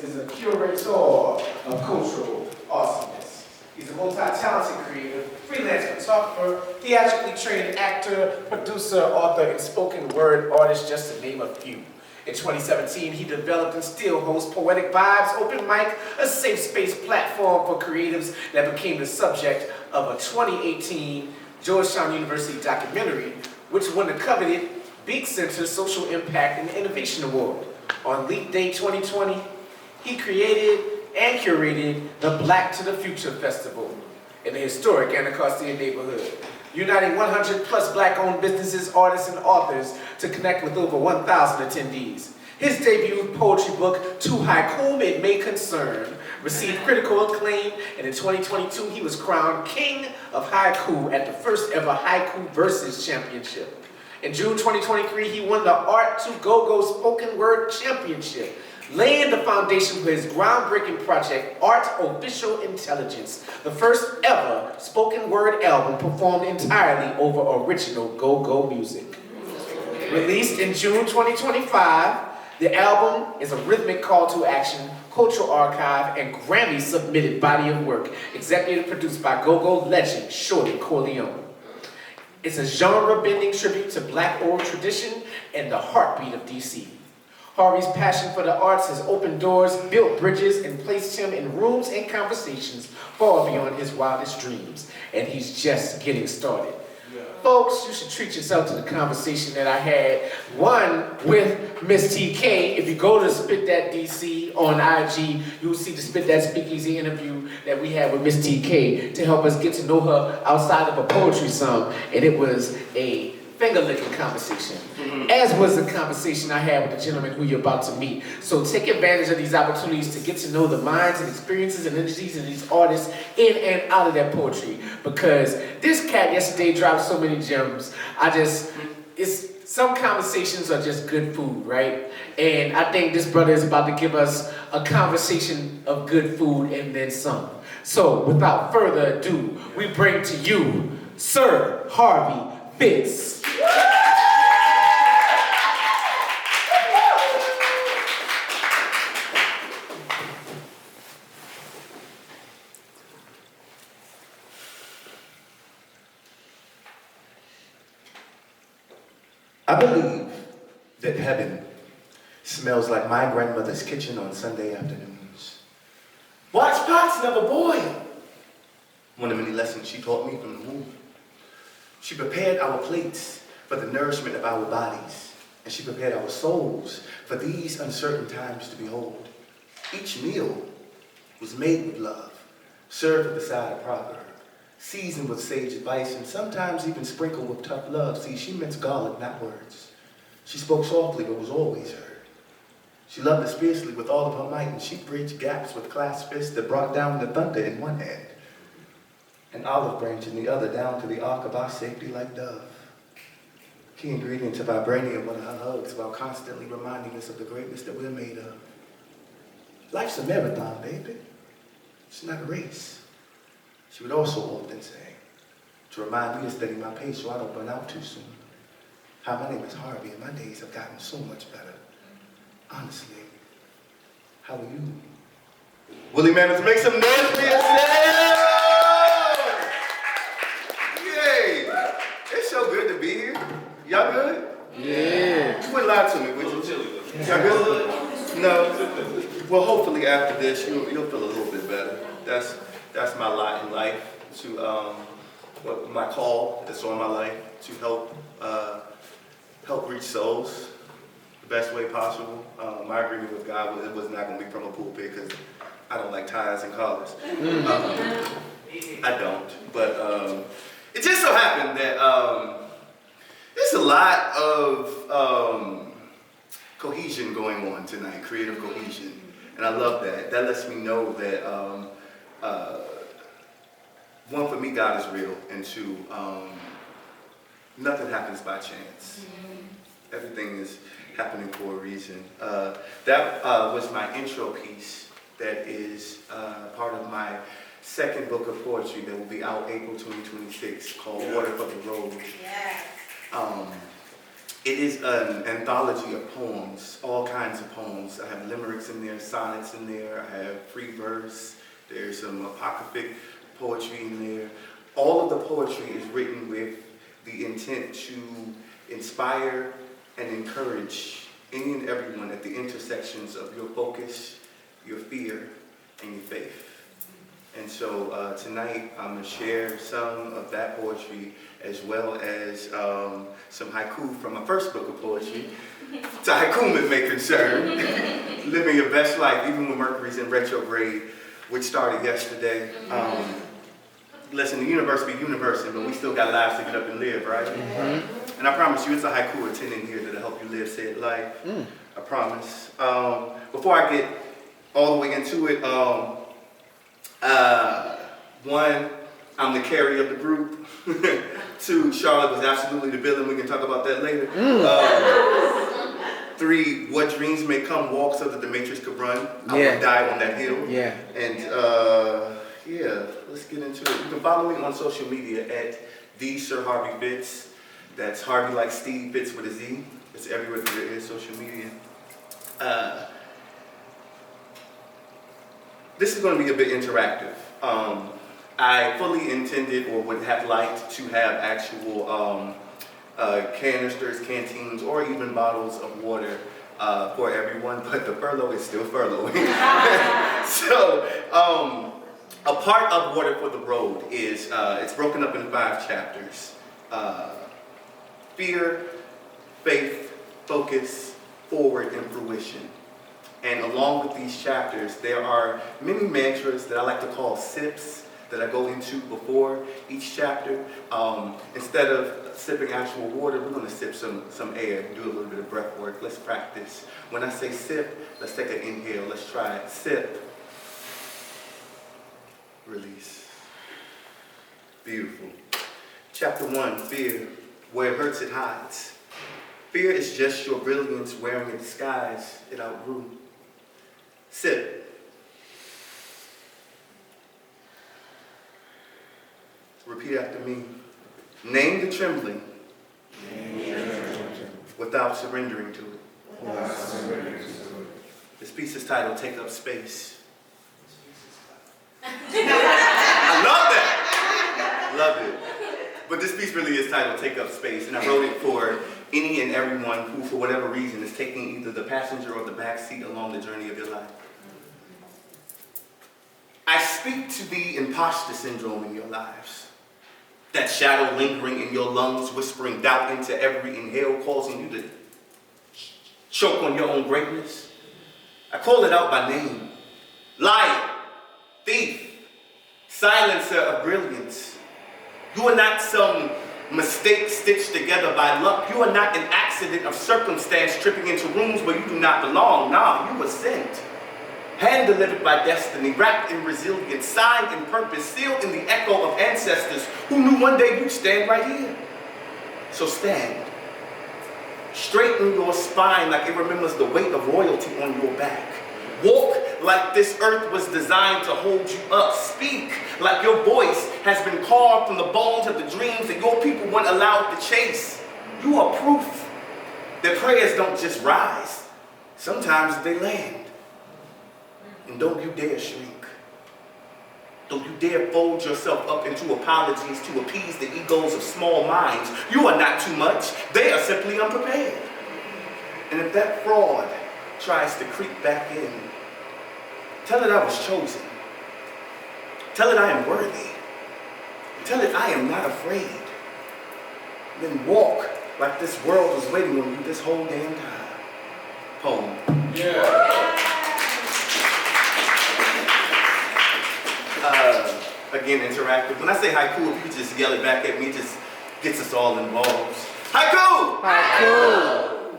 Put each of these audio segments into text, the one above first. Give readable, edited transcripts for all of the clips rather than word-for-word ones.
Fitz is a curator of cultural awesomeness. He's a multi-talented creator, freelance photographer, theatrically trained actor, producer, author, and spoken word artist, just to name a few. In 2017, he developed and still hosts Poetic Vibes Open Mic, a safe space platform for creatives that became the subject of a 2018 Georgetown University documentary, which won the coveted Beak Center Social Impact and Innovation Award. On Leap Day 2020, he created and curated the Black to the Future Festival in the historic Anacostia neighborhood, uniting 100 plus Black-owned businesses, artists, and authors to connect with over 1,000 attendees. His debut poetry book, To Haiku'm It Concern, received critical acclaim, and in 2022 he was crowned King of Haiku at the first ever Haiku Versus Championship. In June 2023, he won the Art to Go-Go Spoken Word Championship, laying the foundation for his groundbreaking project, Art Official Intelligence, the first ever spoken word album performed entirely over original go-go music. Released in June 2025, the album is a rhythmic call to action, cultural archive, and Grammy-submitted body of work, executive produced by go-go legend Shorty Corleone. It's a genre-bending tribute to Black oral tradition and the heartbeat of DC. Harvey's passion for the arts has opened doors, built bridges, and placed him in rooms and conversations far beyond his wildest dreams. And he's just getting started. Yeah. Folks, you should treat yourself to the conversation that I had, one with Miss TK. If you go to Spit Dat DC on IG, you'll see the Spit Dat Speakeasy interview that we had with Miss TK to help us get to know her outside of a poetry song. And it was a finger-licking conversation, as was the conversation I had with the gentleman who you're about to meet. So take advantage of these opportunities to get to know the minds and experiences and energies of these artists in and out of their poetry. Because this cat yesterday dropped so many gems. Some conversations are just good food, right? And I think this brother is about to give us a conversation of good food and then some. So without further ado, we bring to you Sir Harvey Fitz. I believe that heaven smells like my grandmother's kitchen on Sunday afternoons. Watch pots never boil. One of the many lessons she taught me from the womb. She prepared our plates for the nourishment of our bodies, and she prepared our souls for these uncertain times to behold. Each meal was made with love, served beside a proverb, seasoned with sage advice, and sometimes even sprinkled with tough love. See, she minced garlic, not words. She spoke softly, but was always heard. She loved us fiercely with all of her might, and she bridged gaps with clasped fists that brought down the thunder in one hand, an olive branch in the other, down to the ark of our safety like dove. Key ingredient to vibranium, one of her hugs, while constantly reminding us of the greatness that we're made of. Life's a marathon, baby. It's not a race. She would also often say, to remind me to steady my pace so I don't burn out too soon. Hi, my name is Harvey, and my days have gotten so much better. Honestly, how are you? Woolly Mammoth, make some noise for yourself! Yay! It's so good to be here. Y'all good? Yeah. You wouldn't lie to me, would you? Y'all good? No. Well, hopefully after this, you'll feel a little bit better. That's my lot in life, my call that's on my life, to help reach souls the best way possible. My agreement with God was not going to be from a pulpit because I don't like ties and collars. I don't, but it just so happened that there's a lot of cohesion going on tonight, creative cohesion, and I love that. That lets me know that one, for me, God is real, and two, nothing happens by chance. Everything is happening for a reason. That was my intro piece that is part of my second book of poetry that will be out April 2026 called Water for the Road. Yeah. It is an anthology of poems, all kinds of poems. I have limericks in there, sonnets in there, I have free verse, there's some apocryphic poetry in there. All of the poetry is written with the intent to inspire and encourage any and everyone at the intersections of your focus, your fear, and your faith. And so tonight I'm going to share some of that poetry as well as some haiku from my first book of poetry, To Haiku'm It Concern, Living Your Best Life, even when Mercury's in retrograde, which started yesterday. Listen, the universe be universing, but we still got lives to get up and live, right? Mm-hmm. And I promise you, it's a haiku or 10 in here that'll help you live said life. I promise. Before I get all the way into it, one, I'm the carrier of the group. Two, Charlotte was absolutely the villain. We can talk about that later. Three, what dreams may come, walk so that the matrix could run. I will die on that hill. Yeah. And yeah, let's get into it. You can follow me on social media at the Sir Harvey Fitz. That's Harvey like Steve, Fitz with a Z. It's everywhere there is social media. This is going to be a bit interactive. I fully intended or would have liked to have actual canisters, canteens, or even bottles of water for everyone, but the furlough is still furloughing. So, a part of Water for the Road is, it's broken up in 5 chapters. Fear, faith, focus, forward, and fruition. And along with these chapters, there are many mantras that I like to call sips that I go into before each chapter. Instead of sipping actual water, we're going to sip some air, do a little bit of breath work. Let's practice. When I say sip, let's take an inhale. Let's try it. Sip. Release. Beautiful. Chapter 1, fear. Where it hurts, it hides. Fear is just your brilliance wearing a disguise it outgrew. Sip. Repeat after me. Name the trembling. Without surrendering to it. This piece is titled Take Up Space. I love that. Love it. But this piece really is titled Take Up Space, and I wrote it for any and everyone who, for whatever reason, is taking either the passenger or the back seat along the journey of your life. I speak to the imposter syndrome in your lives. That shadow lingering in your lungs, whispering doubt into every inhale, causing you to choke on your own greatness. I call it out by name. Liar, thief, silencer of brilliance. You are not some mistake stitched together by luck. You are not an accident of circumstance tripping into rooms where you do not belong. Nah, you were sent. Hand-delivered by destiny, wrapped in resilience, signed in purpose, sealed in the echo of ancestors who knew one day you'd stand right here. So stand. Straighten your spine like it remembers the weight of royalty on your back. Walk like this earth was designed to hold you up. Speak like your voice has been carved from the bones of the dreams that your people weren't allowed to chase. You are proof that prayers don't just rise. Sometimes they land. And don't you dare shrink. Don't you dare fold yourself up into apologies to appease the egos of small minds. You are not too much. They are simply unprepared. And if that fraud tries to creep back in, tell it I was chosen. Tell it I am worthy. Tell it I am not afraid. Then walk like this world was waiting on you this whole damn time. Poem. Yeah. Again, interactive. When I say haiku, if you just yell it back at me, it just gets us all involved. Haiku! Haiku!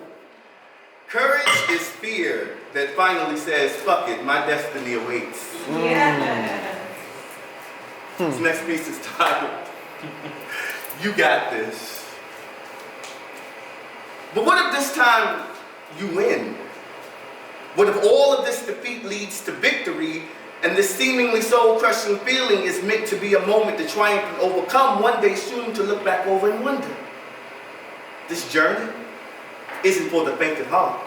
Courage is fear that finally says, fuck it, my destiny awaits. Yeah. This next piece is titled, You Got This. But what if this time you win? What if all of this defeat leads to victory, and this seemingly soul-crushing feeling is meant to be a moment to triumph and overcome, one day soon to look back over and wonder, this journey, isn't for the faint at heart.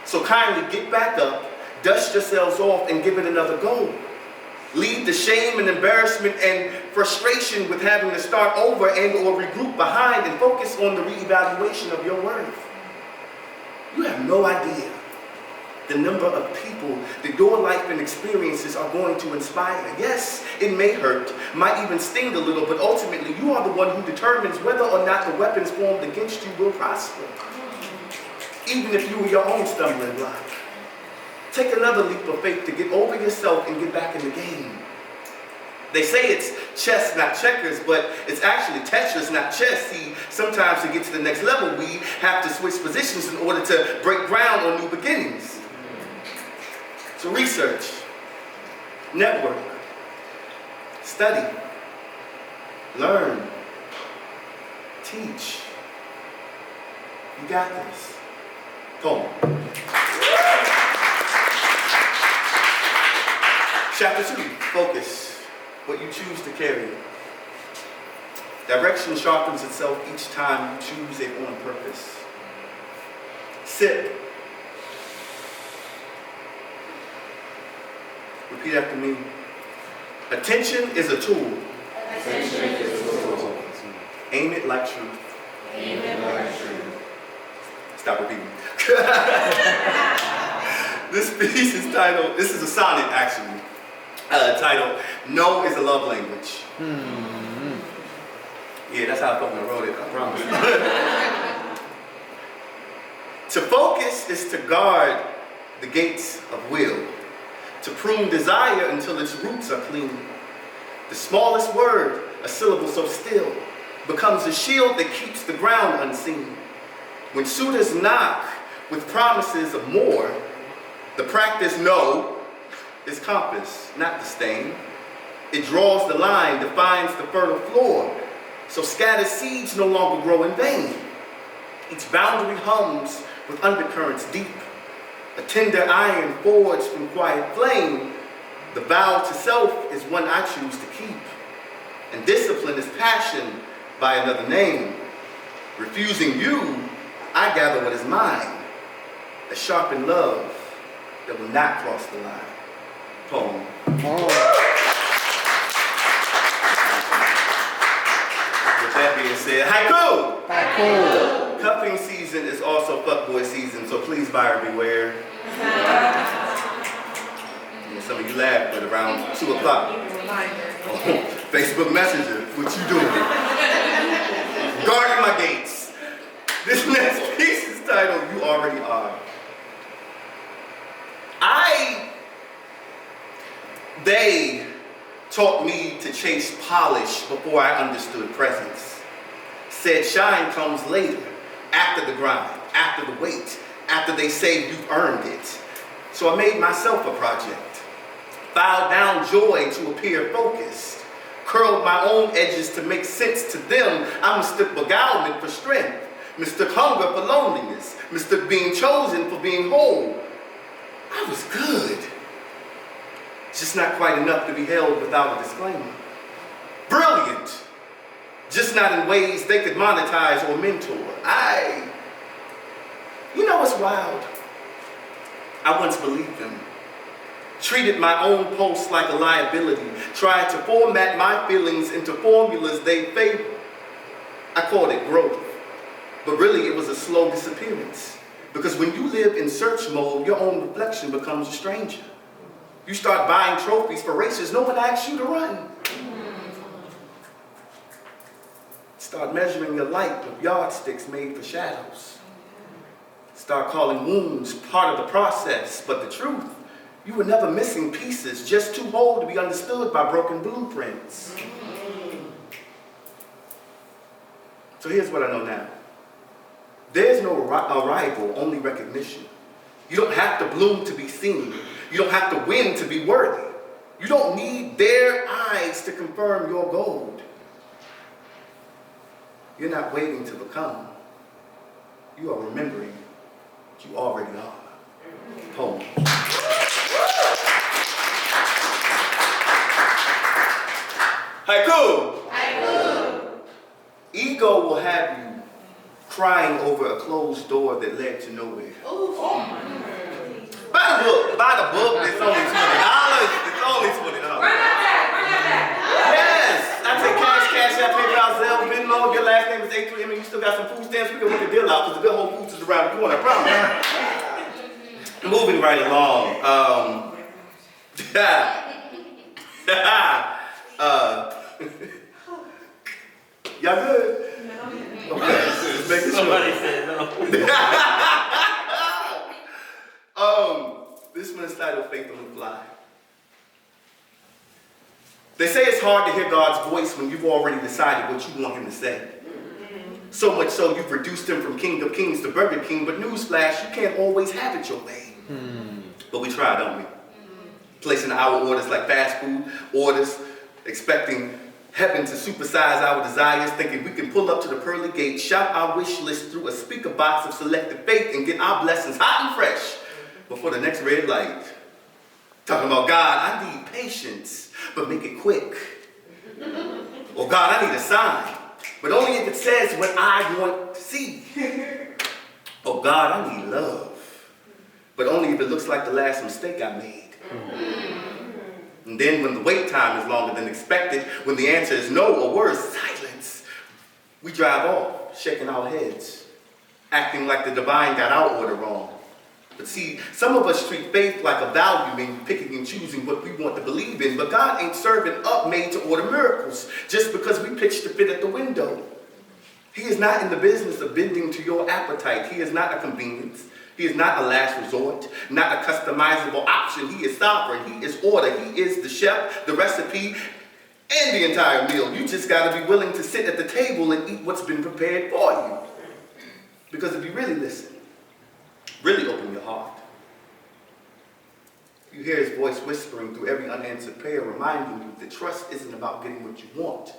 So kindly get back up, dust yourselves off, and give it another go. Leave the shame and embarrassment and frustration with having to start over and or regroup behind and focus on the reevaluation of your worth. You have no idea the number of people that your life and experiences are going to inspire. Yes, it may hurt, might even sting a little, but ultimately you are the one who determines whether or not the weapons formed against you will prosper. Even if you were your own stumbling block. Take another leap of faith to get over yourself and get back in the game. They say it's chess, not checkers, but it's actually Tetris, not chess. See, sometimes to get to the next level, we have to switch positions in order to break ground on new beginnings. So research, network, study, learn, teach. You got this. Poem. Chapter 2, focus. What you choose to carry. Direction sharpens itself each time you choose it on purpose. Sip. Repeat after me. Attention is a tool. Attention is a tool. Aim it like truth. Aim it like truth. Stop repeating. This piece is titled, this is a sonnet actually, titled, No is a Love Language. Yeah, that's how I felt when I wrote it, I promise. To focus is to guard the gates of will, to prune desire until its roots are clean. The smallest word, a syllable so still, becomes a shield that keeps the ground unseen. When suitors knock with promises of more, the practice no is compass, not disdain. It draws the line, defines the fertile floor, so scattered seeds no longer grow in vain. Each boundary hums with undercurrents deep, a tender iron forged from quiet flame. The vow to self is one I choose to keep, and discipline is passion by another name. Refusing you, I gather what is mine, a sharpened love that will not cross the line. Poem. With that being said, haiku! Haiku. Cuffing season is also fuckboy season, so please buyer beware. And some of you laugh, but around 2 o'clock. Facebook Messenger, what you doing? Guarding my gates. This next piece is titled, You Already Are. They taught me to chase polish before I understood presence. Said shine comes later, after the grind, after the wait, after they say you've earned it. So I made myself a project. Filed down joy to appear focused. Curled my own edges to make sense to them. I mistook beguilement for strength. Mistook hunger for loneliness. Mistook being chosen for being whole. I was good. Just not quite enough to be held without a disclaimer. Brilliant. Just not in ways they could monetize or mentor. You know what's wild? I once believed them. Treated my own posts like a liability. Tried to format my feelings into formulas they favor. I called it growth. But really it was a slow disappearance. Because when you live in search mode, your own reflection becomes a stranger. You start buying trophies for races no one asks you to run. Start measuring your light with yardsticks made for shadows. Start calling wounds part of the process, but the truth, you were never missing pieces, just too whole to be understood by broken blueprints. So here's what I know now. There's no arrival, only recognition. You don't have to bloom to be seen. You don't have to win to be worthy. You don't need their eyes to confirm your gold. You're not waiting to become. You are remembering what you already are. Poem. Haiku. Haiku. Ego will have you crying over a closed door that led to nowhere. Buy the book, it's only $20. It's only $20. Run that. Yes! I take cash out, PayPal, Zelle, Venmo. If your last name is A3M and you still got some food stamps, we can work a deal out because the good Whole Foods is around the corner, I promise. Moving right along. Y'all good? Okay, just making sure. Somebody said no. This one is titled Faith on the Fly. They say it's hard to hear God's voice when you've already decided what you want him to say. So much so you've reduced him from King of Kings to Burger King, but newsflash, you can't always have it your way. But we try, don't we? Placing our orders like fast food orders, expecting heaven to supersize our desires, thinking we can pull up to the pearly gate, shout our wish list through a speaker box of selected faith, and get our blessings hot and fresh before the next red light. Talking about, God, I need patience, but make it quick. Or God, I need a sign, but only if it says what I want to see. Or God, I need love, but only if it looks like the last mistake I made. And then when the wait time is longer than expected, when the answer is no or worse, silence, we drive off, shaking our heads, acting like the divine got our order wrong. But see, some of us treat faith like a value, meaning picking and choosing what we want to believe in, but God ain't serving up made to order miracles just because we pitched the fit at the window. He is not in the business of bending to your appetite. He is not a convenience. He is not a last resort, not a customizable option. He is sovereign. He is order. He is the chef, the recipe, and the entire meal. You just got to be willing to sit at the table and eat what's been prepared for you. Because if you really listen, really open your heart, you hear his voice whispering through every unanswered prayer, reminding you that trust isn't about getting what you want.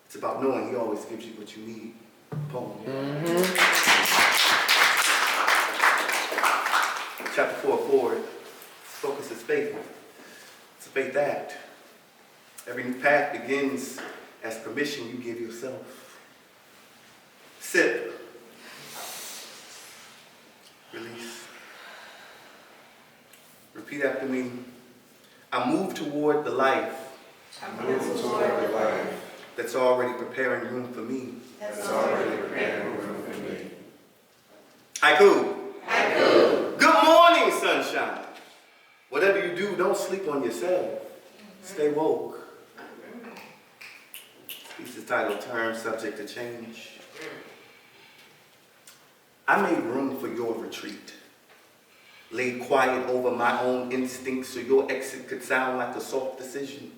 It's about knowing he always gives you what you need. Poem. Chapter 4 forward, focus is faith. It's a faith act. Every new path begins as permission you give yourself. Sip. Release. Repeat after me. I move toward the life that's already preparing room for me. Haiku. Good morning, sunshine. Whatever you do, don't sleep on yourself. Stay woke. This piece is titled Term Subject to Change. I made room for your retreat. Laid quiet over my own instincts so your exit could sound like a soft decision.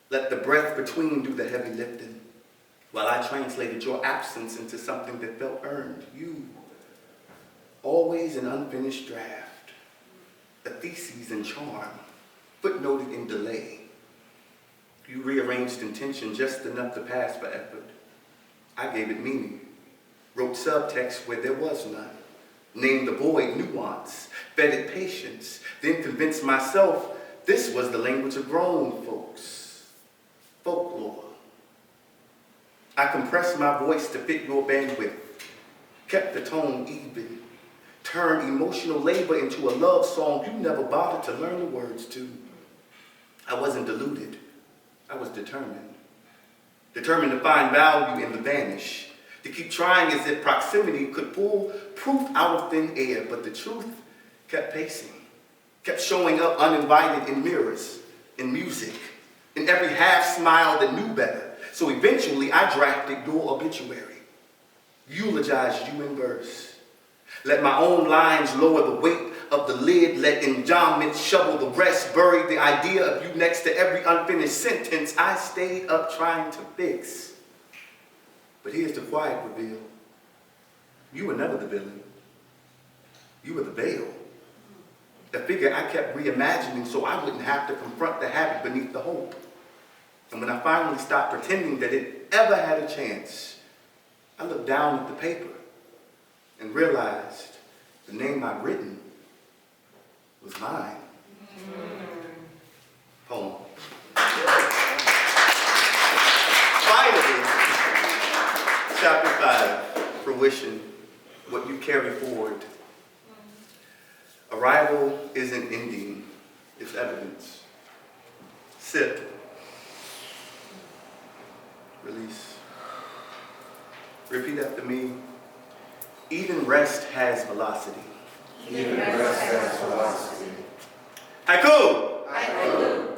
Let the breath between do the heavy lifting, while I translated your absence into something that felt earned. You, always an unfinished draft, a thesis in charm, footnoted in delay. You rearranged intention just enough to pass for effort. I gave it meaning, wrote subtext where there was none, named the void nuance, fed it patience, then convinced myself this was the language of grown folks, folklore. I compressed my voice to fit your bandwidth, kept the tone even, turned emotional labor into a love song you never bothered to learn the words to. I wasn't deluded. I was determined. Determined to find value in the vanish, to keep trying as if proximity could pull proof out of thin air, but the truth kept pacing, kept showing up uninvited in mirrors, in music, in every half smile that knew better. So eventually I drafted your obituary, eulogized you in verse. Let my own lines lower the weight of the lid, let endowment shovel the rest, buried the idea of you next to every unfinished sentence I stayed up trying to fix. But here's the quiet reveal. You were never the villain. You were the veil. The figure I kept reimagining so I wouldn't have to confront the habit beneath the hope. And when I finally stopped pretending that it ever had a chance, I looked down at the paper and realized the name I'd written was mine. Poem. Finally, chapter 5, from fruition what you carry forward. Arrival isn't ending, it's evidence. Sip. Release. Repeat after me. Even rest has velocity. Even rest has velocity. Haiku! Haiku.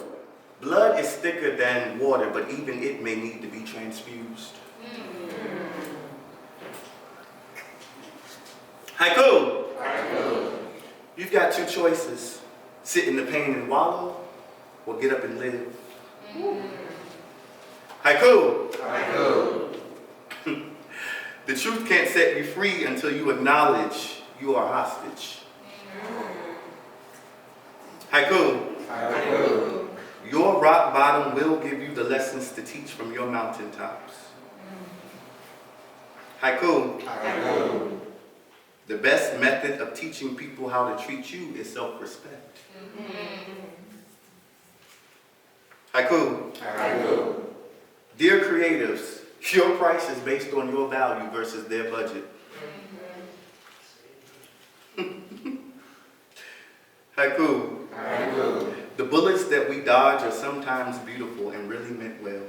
Blood is thicker than water, but even it may need to be transfused. Haiku! Haiku. You've got two choices. Sit in the pain and wallow, or get up and live. Haiku! Haiku. The truth can't set you free until you acknowledge you are hostage. Haiku! Haiku. Your rock bottom will give you the lessons to teach from your mountaintops. Haiku. Haiku. The best method of teaching people how to treat you is self-respect. Haiku. Haiku. Dear creatives, your price is based on your value versus their budget. Haiku. Haiku. The bullets that we dodge are sometimes beautiful and really meant well.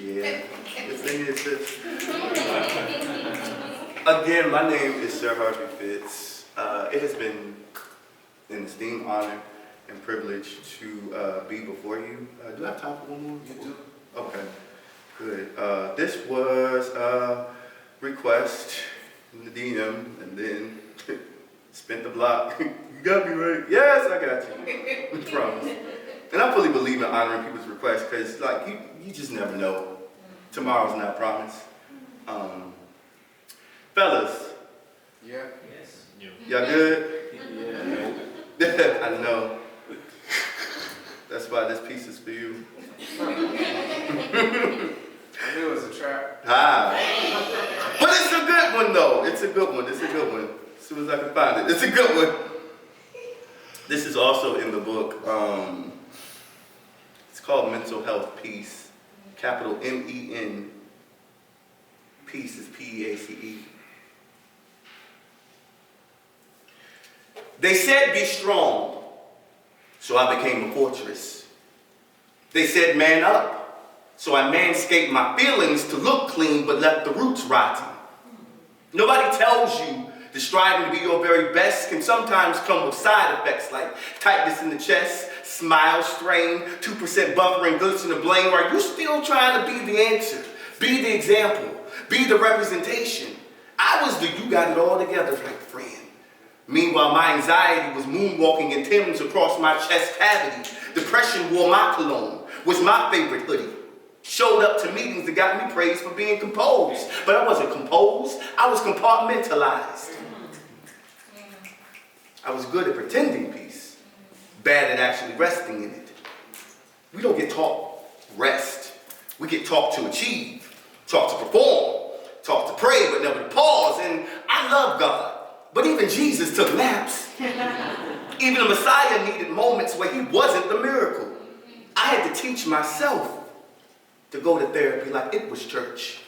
Yeah, it's in here, sis. Again, my name is Sir Harvey Fitz. It has been an esteemed honor and privilege to be before you. Do I have time for one more? You do? Okay, good. This was a request in the DM, and then spent the block. You got me right. Yes, I got you. I promise. And I fully believe in honoring people's requests because, like, you just never know. Tomorrow's not promised. Fellas. Yeah. Yes. Y'all good? Yeah. I know. That's why this piece is for you. I knew it was a trap. But it's a good one, though. It's a good one. It's a good one. As soon as I can find it. It's a good one. This is also in the book. It's called Mental Health Peace. Capital M-E-N. Peace is P-E-A-C-E. They said be strong, so I became a fortress. They said man up, so I manscaped my feelings to look clean but left the roots rotten. Nobody tells you that striving to be your very best can sometimes come with side effects like tightness in the chest, smile strain, 2% buffering, glitch in the blame. Are you still trying to be the answer, be the example, be the representation? I was the you got it all together type friend. Meanwhile, my anxiety was moonwalking in Timbs across my chest cavity. Depression wore my cologne, was my favorite hoodie. Showed up to meetings that got me praised for being composed. But I wasn't composed, I was compartmentalized. I was good at pretending peace, bad at actually resting in it. We don't get taught rest. We get taught to achieve, taught to perform, taught to pray, but never to pause. And I love God. But even Jesus took naps. Even the Messiah needed moments where he wasn't the miracle. I had to teach myself to go to therapy like it was church.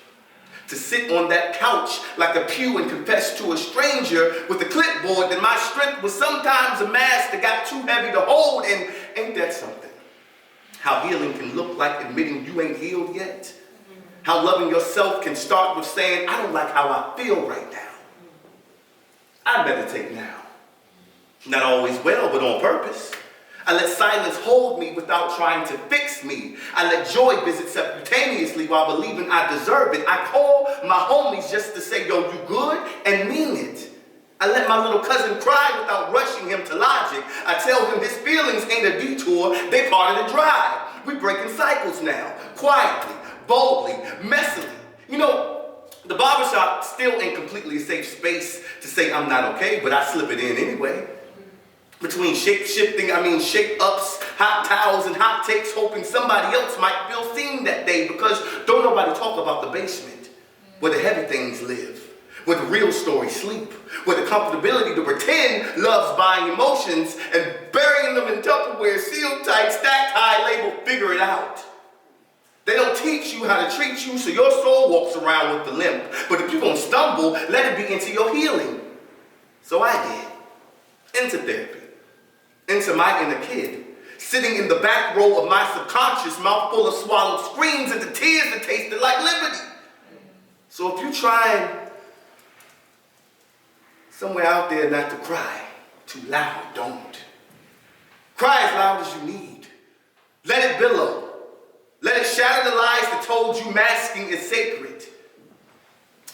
To sit on that couch like a pew and confess to a stranger with a clipboard that my strength was sometimes a mask that got too heavy to hold. And ain't that something? How healing can look like admitting you ain't healed yet. How loving yourself can start with saying, I don't like how I feel right now. I meditate now. Not always well, but on purpose. I let silence hold me without trying to fix me. I let joy visit subcutaneously while believing I deserve it. I call my homies just to say, yo, you good? And mean it. I let my little cousin cry without rushing him to logic. I tell him his feelings ain't a detour, they part of the drive. We breaking cycles now, quietly, boldly, messily. You know, the barbershop still ain't completely a safe space to say I'm not okay, but I slip it in anyway. Between shake-ups, hot towels, and hot takes, hoping somebody else might feel seen that day, because don't nobody talk about the basement, where the heavy things live, where the real stories sleep, where the comfortability to pretend loves buying emotions and burying them in Tupperware, sealed tight, stacked high, labeled, figure it out. They don't teach you how to treat you, so your soul walks around with the limp. But if you're going to stumble, let it be into your healing. So I did. Into therapy. Into my inner kid. Sitting in the back row of my subconscious, mouth full of swallowed screams and the tears that tasted like liberty. So if you're trying somewhere out there not to cry too loud, don't. Cry as loud as you need. Let it billow. Let it shatter the lies that told you masking is sacred.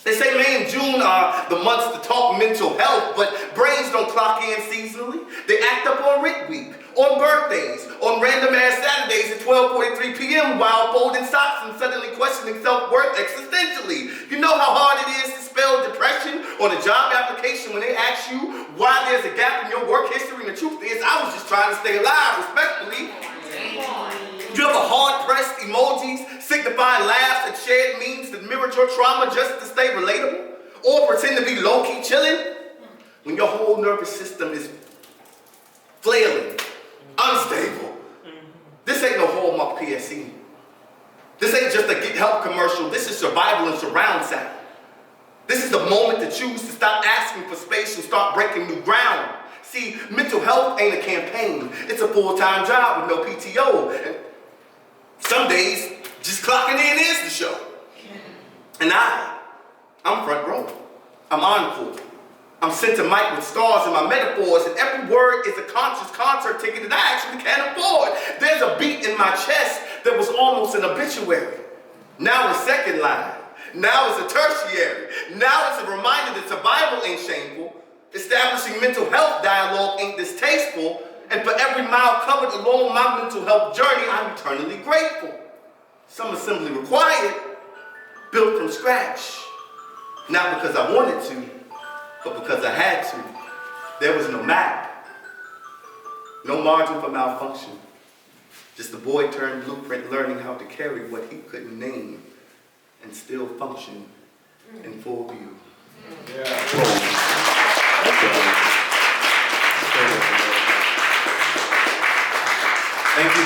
They say May and June are the months to talk mental health, but brains don't clock in seasonally. They act up on Rick Week, on birthdays, on random ass Saturdays at 12:43 p.m. while folding socks and suddenly questioning self-worth existentially. You know how hard it is to spell depression on a job application when they ask you why there's a gap in your work history, and the truth is, I was just trying to stay alive, respectfully. You have a hard-pressed emojis signifying laughs and shared memes that mirrored your trauma just to stay relatable? Or pretend to be low-key chilling? When your whole nervous system is flailing, unstable. This ain't no Hallmark PSE. This ain't just a get help commercial. This is survival and surround sound. This is the moment to choose to stop asking for space and start breaking new ground. See, mental health ain't a campaign. It's a full-time job with no PTO. And some days, just clocking in is the show. And I'm front row. I'm encore. I'm center mic with stars in my metaphors, and every word is a conscious concert ticket that I actually can't afford. There's a beat in my chest that was almost an obituary. Now it's second line. Now it's a tertiary. Now it's a reminder that survival ain't shameful. Establishing mental health dialogue ain't distasteful. And for every mile covered along my mental health journey, I'm eternally grateful. Some assembly required, built from scratch. Not because I wanted to, but because I had to. There was no map, no margin for malfunction. Just a boy turned blueprint learning how to carry what he couldn't name and still function in full view. Thank you.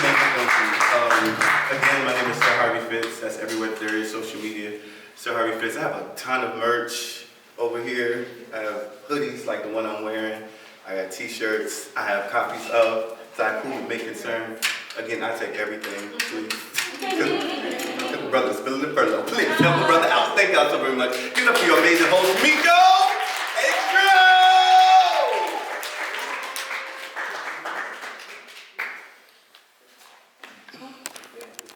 Again, my name is Sir Harvey Fitz. That's everywhere there is social media. Sir Harvey Fitz. I have a ton of merch over here. I have hoodies like the one I'm wearing. I got t-shirts. I have copies of To Haiku'm It Concern. Again, I take everything, please. Brother, spilling the furlough. Please help my brother out. Thank y'all so very much. Give it up for your amazing host, Miko!